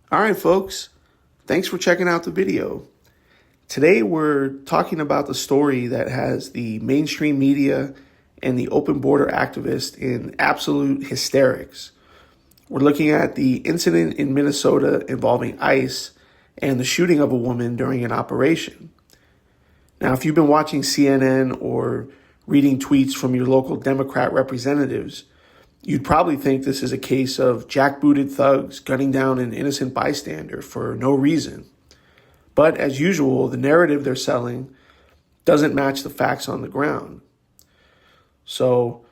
All right, folks, thanks for checking out the video. Today, we're talking about the story that has the mainstream media and the open border activists in absolute hysterics. We're looking at the incident in Minnesota involving ICE and the shooting of a woman during an operation. Now, if you've been watching CNN or reading tweets from your local Democrat representatives, you'd probably think this is a case of jackbooted thugs gunning down an innocent bystander for no reason. But as usual, the narrative they're selling doesn't match the facts on the ground. So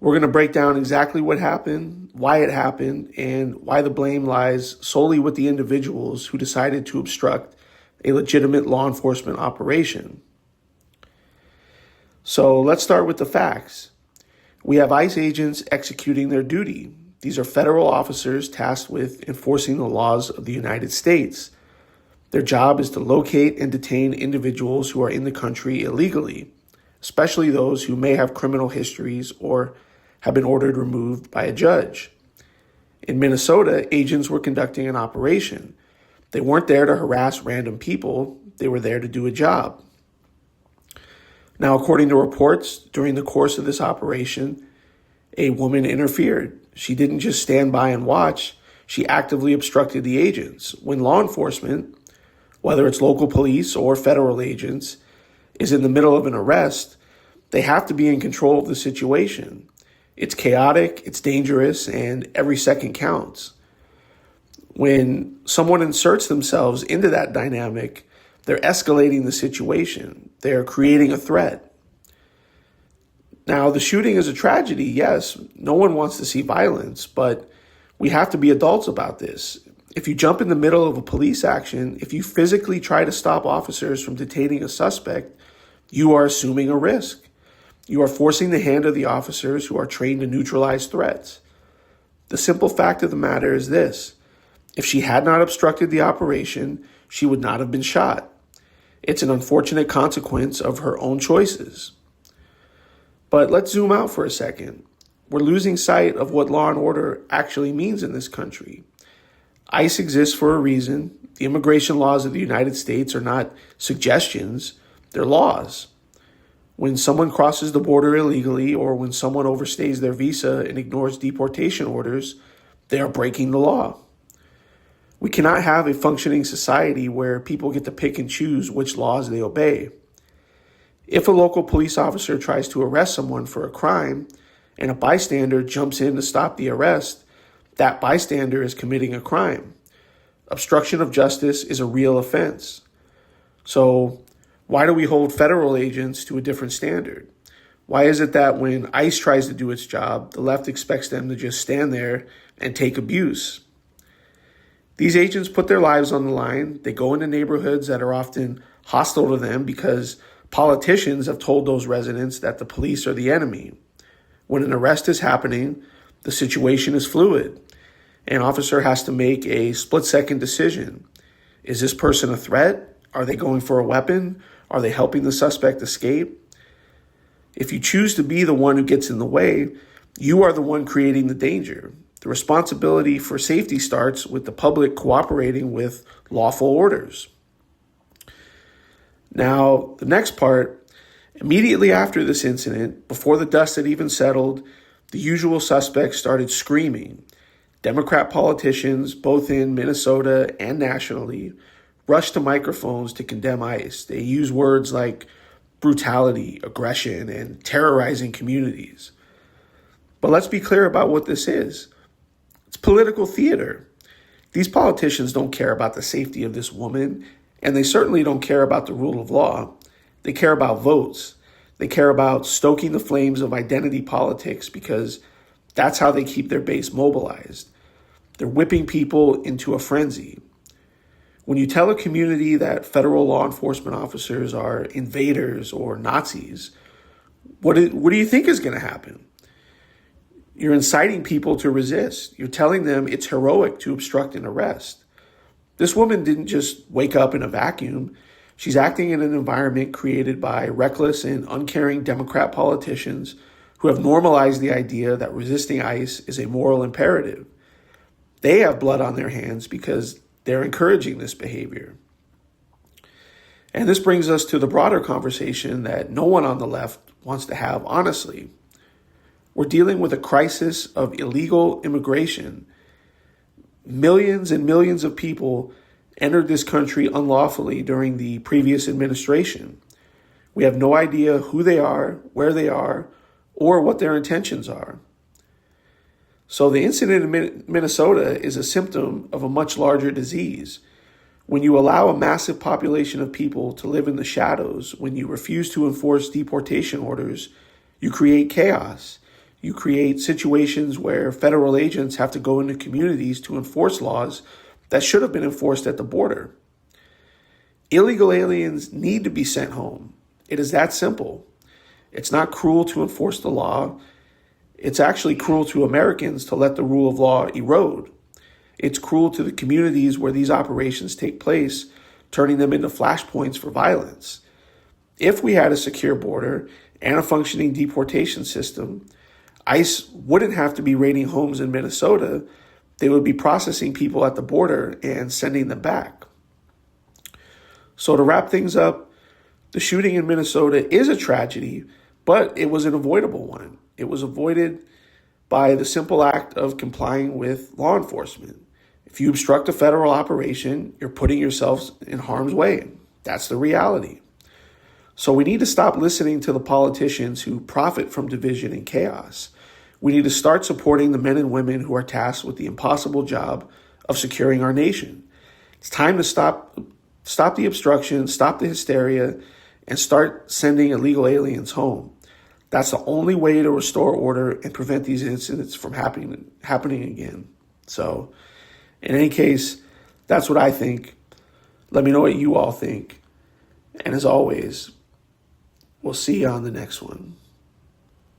we're going to break down exactly what happened, why it happened, and why the blame lies solely with the individuals who decided to obstruct a legitimate law enforcement operation. So let's start with the facts. We have ICE agents executing their duty. These are federal officers tasked with enforcing the laws of the United States. Their job is to locate and detain individuals who are in the country illegally, especially those who may have criminal histories or have been ordered removed by a judge. In Minnesota, agents were conducting an operation. They weren't there to harass random people. They were there to do a job. Now, according to reports, during the course of this operation, a woman interfered. She didn't just stand by and watch. She actively obstructed the agents. When law enforcement, whether it's local police or federal agents, is in the middle of an arrest, they have to be in control of the situation. It's chaotic, it's dangerous, and every second counts. When someone inserts themselves into that dynamic, they're escalating the situation. They're creating a threat. Now, the shooting is a tragedy, yes. No one wants to see violence, but we have to be adults about this. If you jump in the middle of a police action, if you physically try to stop officers from detaining a suspect, you are assuming a risk. You are forcing the hand of the officers who are trained to neutralize threats. The simple fact of the matter is this: if she had not obstructed the operation, she would not have been shot. It's an unfortunate consequence of her own choices. But let's zoom out for a second. We're losing sight of what law and order actually means in this country. ICE exists for a reason. The immigration laws of the United States are not suggestions, they're laws. When someone crosses the border illegally or when someone overstays their visa and ignores deportation orders, they are breaking the law. We cannot have a functioning society where people get to pick and choose which laws they obey. If a local police officer tries to arrest someone for a crime and a bystander jumps in to stop the arrest, that bystander is committing a crime. Obstruction of justice is a real offense. So why do we hold federal agents to a different standard? Why is it that when ICE tries to do its job, the left expects them to just stand there and take abuse? These agents put their lives on the line. They go into neighborhoods that are often hostile to them because politicians have told those residents that the police are the enemy. When an arrest is happening, the situation is fluid. An officer has to make a split-second decision. Is this person a threat? Are they going for a weapon? Are they helping the suspect escape? If you choose to be the one who gets in the way, you are the one creating the danger. The responsibility for safety starts with the public cooperating with lawful orders. Now, the next part, immediately after this incident, before the dust had even settled, the usual suspects started screaming. Democrat politicians, both in Minnesota and nationally, rushed to microphones to condemn ICE. They use words like brutality, aggression, and terrorizing communities. But let's be clear about what this is. It's political theater. These politicians don't care about the safety of this woman, and they certainly don't care about the rule of law. They care about votes. They care about stoking the flames of identity politics because that's how they keep their base mobilized. They're whipping people into a frenzy. When you tell a community that federal law enforcement officers are invaders or Nazis, what do you think is going to happen? You're inciting people to resist. You're telling them it's heroic to obstruct an arrest. This woman didn't just wake up in a vacuum. She's acting in an environment created by reckless and uncaring Democrat politicians who have normalized the idea that resisting ICE is a moral imperative. They have blood on their hands because they're encouraging this behavior. And this brings us to the broader conversation that no one on the left wants to have, honestly. We're dealing with a crisis of illegal immigration. Millions and millions of people entered this country unlawfully during the previous administration. We have no idea who they are, where they are, or what their intentions are. So the incident in Minnesota is a symptom of a much larger disease. When you allow a massive population of people to live in the shadows, when you refuse to enforce deportation orders, you create chaos. You create situations where federal agents have to go into communities to enforce laws that should have been enforced at the border. Illegal aliens need to be sent home. It is that simple. It's not cruel to enforce the law. It's actually cruel to Americans to let the rule of law erode. It's cruel to the communities where these operations take place, turning them into flashpoints for violence. If we had a secure border and a functioning deportation system, ICE wouldn't have to be raiding homes in Minnesota. They would be processing people at the border and sending them back. So to wrap things up, the shooting in Minnesota is a tragedy, but it was an avoidable one. It was avoided by the simple act of complying with law enforcement. If you obstruct a federal operation, you're putting yourselves in harm's way. That's the reality. So we need to stop listening to the politicians who profit from division and chaos. We need to start supporting the men and women who are tasked with the impossible job of securing our nation. It's time to stop the obstruction, stop the hysteria, and start sending illegal aliens home. That's the only way to restore order and prevent these incidents from happening again. So, in any case, that's what I think. Let me know what you all think. And as always, we'll see you on the next one.